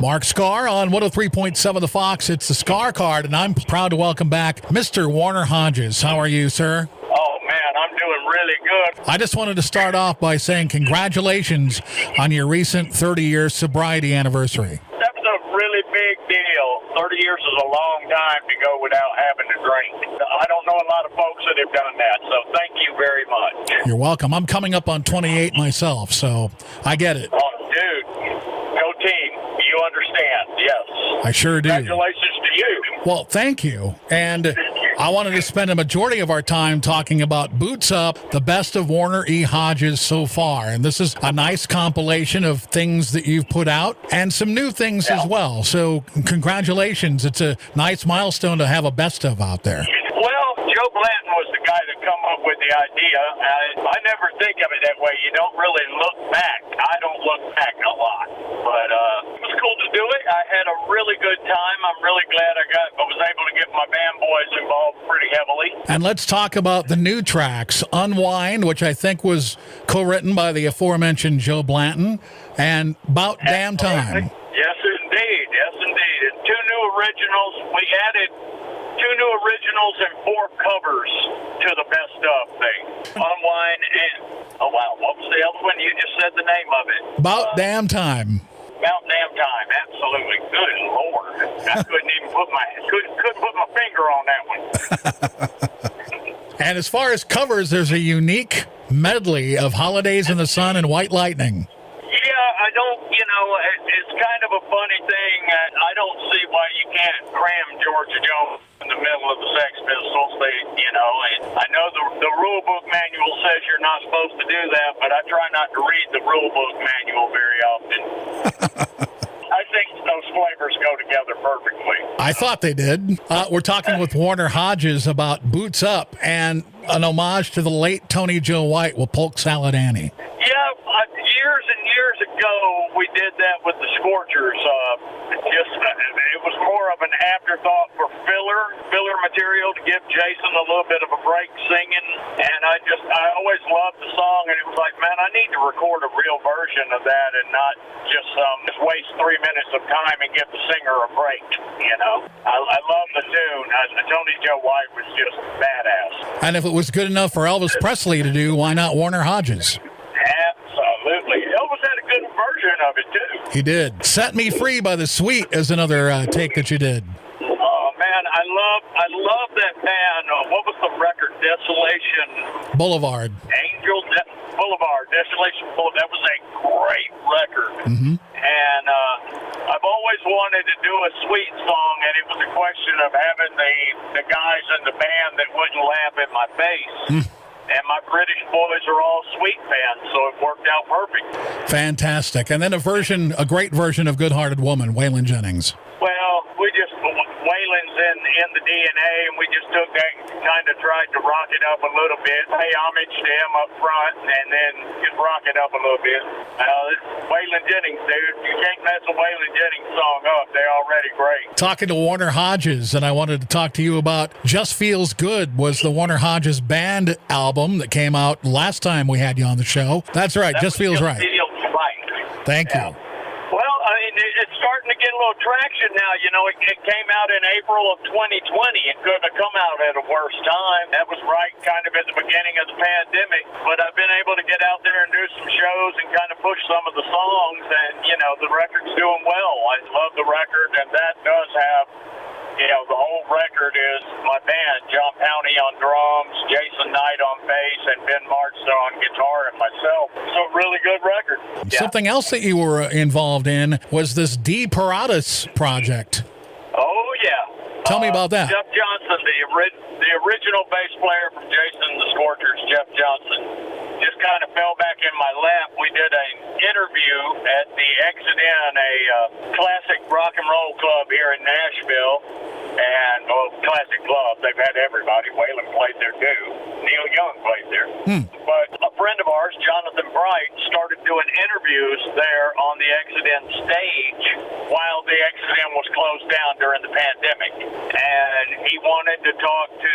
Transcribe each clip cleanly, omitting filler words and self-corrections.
Mark Skaar on 103.7 The Fox. It's the Skaar Card, and I'm proud to welcome back Mr. Warner Hodges. How are you, sir? Oh, man, I'm doing really good. I just wanted to start off by saying congratulations on your recent 30-year sobriety anniversary. That's a really big deal. 30 years is a long time to go without having to drink. I don't know a lot of folks that have done that, so thank you very much. You're welcome. I'm coming up on 28 myself, so I get it. Oh, dude, go team. You understand, yes. I sure do. Congratulations to you. Well, thank you. And I wanted to spend a majority of our time talking about Boots Up, the best of Warner E. Hodges so far. And this is a nice compilation of things that you've put out and some new things as well. So congratulations. It's a nice milestone to have a best of out there. Well, Joe Blanton was the guy that come up with the idea. I never think of it that way. You don't really look back. I don't look back a lot. But it was cool to do it. I had a really good time. I'm really glad I was able to get my band boys involved pretty heavily. And let's talk about the new tracks. Unwind, which I think was co-written by the aforementioned Joe Blanton, and About Damn Time. Yes, indeed. Yes, indeed. And two new originals. We added 2 new originals and 4 covers to the best of thing. Unwind and, oh wow, what was the other one? You just said the name of it. About Damn Time. About Damn Time, absolutely. Good Lord. I couldn't even put my finger on that one. And as far as covers, there's a unique medley of Holidays in the Sun and White Lightning. Yeah, I don't, it's kind of a funny thing. I don't see why you can't cram Georgia Jones in the middle of the Sex Pistols. I know the rule book manual says you're not supposed to do that, but I try not to read the rule book manual very often. I think those flavors go together perfectly. I thought they did. We're talking with Warner Hodges about Boots Up and an homage to the late Tony Joe White with Polk Salad Annie. Yeah, years and years ago, we did that with the Scorchers. It was more of an afterthought for filler material to give Jason a little bit of a break singing. And I always loved the song, and it was like, man, I need to record a real version of that and not just waste 3 minutes of time and give the singer a break. I love the tune. Tony Joe White was just badass. And if it was good enough for Elvis Presley to do, why not Warner Hodges? Absolutely. Elvis had a good version of it, too. He did. Set Me Free by The Sweet is another take that you did. Oh, man, I love that band. What was the record? Desolation Boulevard. Boulevard. Desolation Boulevard. That was a great record. Mm-hmm. And I've always wanted to do a Sweet song, and it was a question of having the guys in the band that wouldn't laugh in my face. And my British boys are all Sweet fans, so it worked out perfect. Fantastic. And then a great version of Good Hearted Woman, Waylon Jennings. Well, Waylon's in the DNA, and we just took that and kind of tried to rock it up a little bit, pay homage to him up front, and then just rock it up a little bit. It's Waylon Jennings, dude. You can't mess a Waylon Jennings song up. They're already great. Talking to Warner Hodges, and I wanted to talk to you about Just Feels Good was the Warner Hodges Band album that came out last time we had you on the show. That's right. Just Feels Right. Thank you. Well, it's starting to get a little traction now. It came out in April of 2020. It couldn't have come out at a worse time. That was right kind of at the beginning of the pandemic. But I've been able to get out there and do some shows and kind of push some of the songs. And, the record's doing well. I love the record, and that does have... the whole record is my band, John Powney on drums, Jason Knight on bass, and Ben Marston on guitar, and myself. So really good record. Yeah. Something else that you were involved in was this Piratas project. Oh, yeah. Tell me about that. Jeff Johnson, the original bass player from Jason and the Scorchers, Jeff Johnson, just kind of fell back in my lap. We did an interview at the Exit Inn, a classic rock and roll club here in Nashville. And, classic club. They've had everybody. Waylon played there, too. Neil Young played there. But a friend of ours, Jonathan Bright, started doing interviews there on the Exit Inn stage while the Exit Inn was closed down during the pandemic. And he wanted to talk to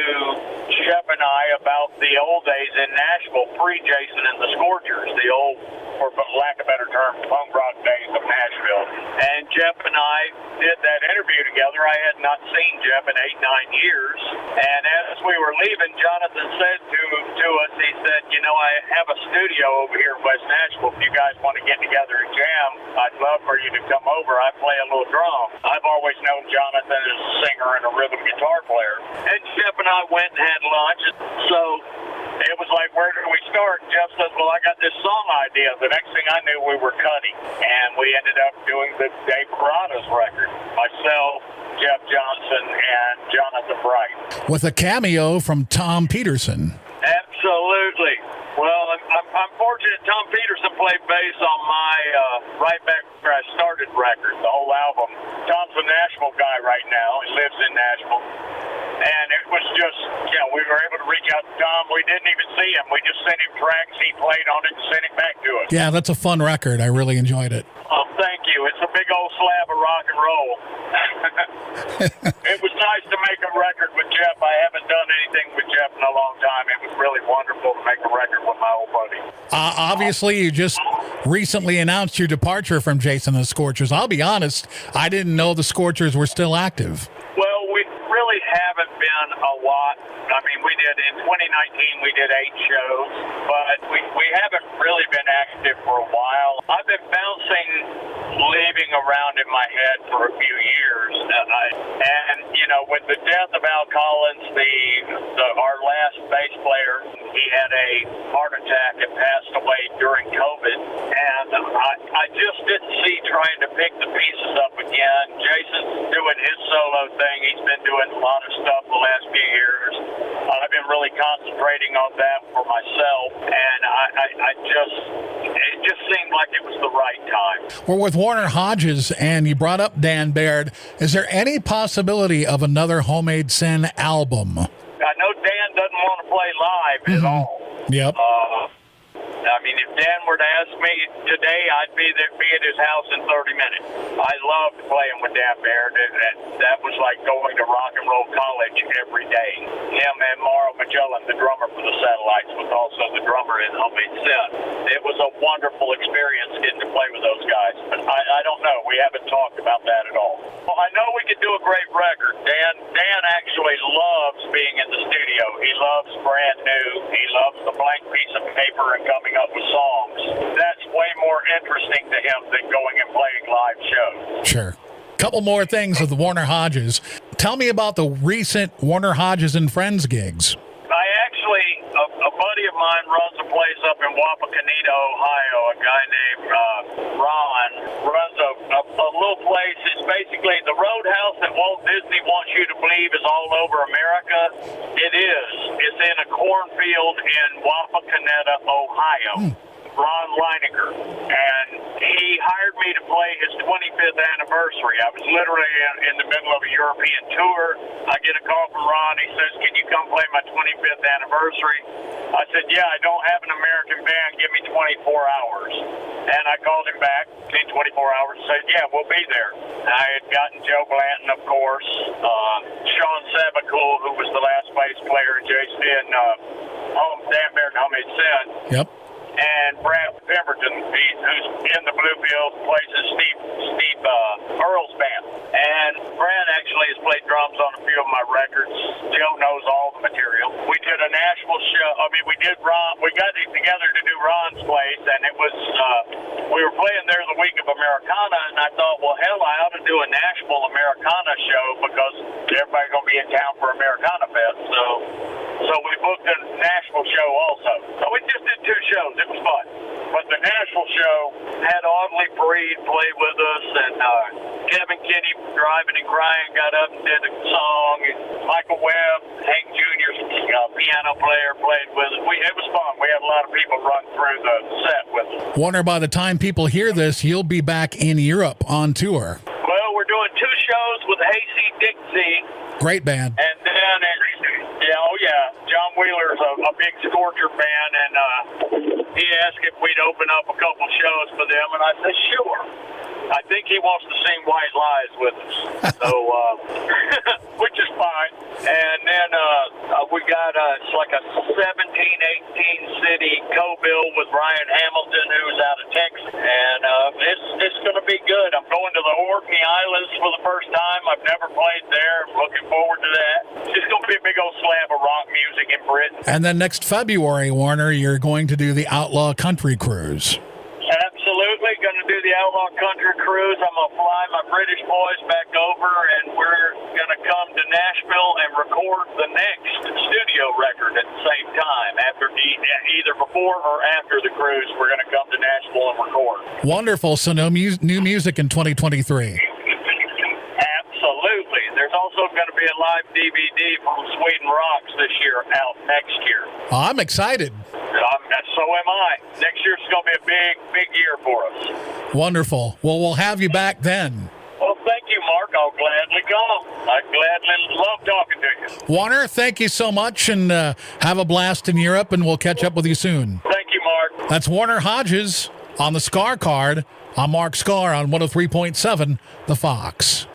Jeff and I about the old days in Nashville, pre-Jason and the Scorchers, the old, for lack of a better term, punk rock days of Nashville. And Jeff and I did that interview together. I had not seen Jeff in 8-9 years. And as we were leaving, Jonathan said to us, he said, you know, I have a studio over here in West Nashville. If you guys want to get together and jam, I'd love for you to come over. I play a little drum. I've always known Jonathan as a singer and a rhythm guitar player. And Jeff and I went and had lunch. So it was like, where do we start? Jeff says, well, I got this song idea. The next thing I knew, we were cutting. And we ended up doing the Piratas record. Myself, Jeff Johnson, and Jonathan Bright. With a cameo from Tom Peterson. Absolutely. Well, I'm fortunate Tom Peterson played bass on my right back where I started record, the whole album. Tom's a Nashville guy right now. He lives in Nashville. And it was just, you know, we were able to reach out to Tom. We didn't even see him. We just sent him tracks. He played on it and sent it back to us. Yeah, that's a fun record. I really enjoyed it. Oh, thank you. It's a big old slab of rock and roll. It was nice to make a record with Jeff. I haven't done anything with Jeff in a long time. It was really wonderful to make a record with my old buddy. Obviously, you just recently announced your departure from Jason and the Scorchers. I'll be honest, I didn't know the Scorchers were still active. Well, we really haven't been a lot. I mean, we did in 2019, we did 8 shows, but we haven't really been active for a while. I've been bouncing, leaving around in my head for a few years. And you know, with the death of Al Collins, our last bass player, he had a heart attack and passed away during COVID. And I just didn't see trying to pick the pieces up again. Jason's doing his solo thing. He's been doing a lot of stuff the last few years. I've been really concentrating on that for myself, and it just seemed like it was the right time. We're with Warner Hodges, and you brought up Dan Baird. Is there any possibility of another Homemade Sin album? I know Dan doesn't want to play live at all. Yep. I mean, if Dan were to ask me today, I'd be at his house in 30 minutes. I loved playing with Dan Baird, and that was like going to rock and roll college every day. Him and Mauro Magellan, the drummer for the Satellites, was also the drummer in Homemade Sin. It was a wonderful experience getting to play with those guys, but I don't know. We haven't talked about that at all. Well, I know we could do a great record. Dan actually loves being in the studio. He loves brand new. He loves the blank piece of paper and coming up with songs. That's way more interesting to him than going and playing live shows. Sure. Couple more things with the Warner Hodges. Tell me about the recent Warner Hodges and Friends gigs. A buddy of mine runs a place up in Wapakoneta, Ohio. A guy named Ron runs a little place. It's basically the roadhouse that Walt Disney wants you to believe is all over America. It is. It's in a cornfield in Wapakoneta, Ohio. Ron Leininger, and he hired me to play his 25th anniversary. I was literally in the middle of a European tour. I get a call from Ron. He says, can you come play my 25th anniversary? I said, yeah, I don't have an American band. Give me 24 hours. And I called him back in 24 hours and said, yeah, we'll be there. I had gotten Joe Blanton, of course, Sean Sabacool, who was the last bass player in Dan Baird and Homemade Sin. Yep. And Brad Pemberton, who's in the Bluefields, plays in Steve Earle's band. And Brad actually has played drums on a few of my records. Joe knows all the material. We did a Nashville show. I mean, we got it together to do Ron's place, and it was, we were playing there the week of Americana, and I thought, well, hell, I ought to do a Nashville Americana show because everybody's going to be in town for Americana Fest. So we booked a Nashville show also. So we just did 2 shows. It was fun. But the Nashville show had Audley Breed play with us, and Kevin Kinney, Driving and Crying, got up and did a song, and Michael Webb, Hank Jr.'s piano player, played with us. It was fun. We had a lot of people run through the set with us. Warner, by the time people hear this, you'll be back in Europe on tour. Well, we're doing 2 shows with Hasty Dixie. Great band. And then, John Wheeler's a big Scorcher fan, and he asked if we'd open up a couple shows for them, and I said, sure. I think he wants to sing White Lies with us, so which is fine. And then we got it's like a 17-18 city co-bill with Ryan Hamilton, who's out of Texas, and it's going to be good. I'm going to the Orkney Islands for the first time. I've never played there. I'm looking forward to that. It's going to be a big old slab of rock music in Britain. And then next February, Warner, you're going to do the Outlaw Country Cruise. Absolutely, going to do the Outlaw Country Cruise. I'm going to fly my British boys back over, and we're going to come to Nashville and record the next studio record at the same time. Either before or after the cruise, we're going to come to Nashville and record. Wonderful. So no new music in 2023. Absolutely. There's also going to be a live DVD from Sweden Rocks this year out next year. I'm excited. So am I. Next year's going to be a big year for us. Wonderful. Well, we'll have you back then. Well, thank you, Mark. I'll gladly come. I gladly love talking to you. Warner, thank you so much, and have a blast in Europe, and we'll catch up with you soon. Thank you, Mark. That's Warner Hodges on the Skaar Kaard. I'm Mark Skaar on 103.7 The Fox.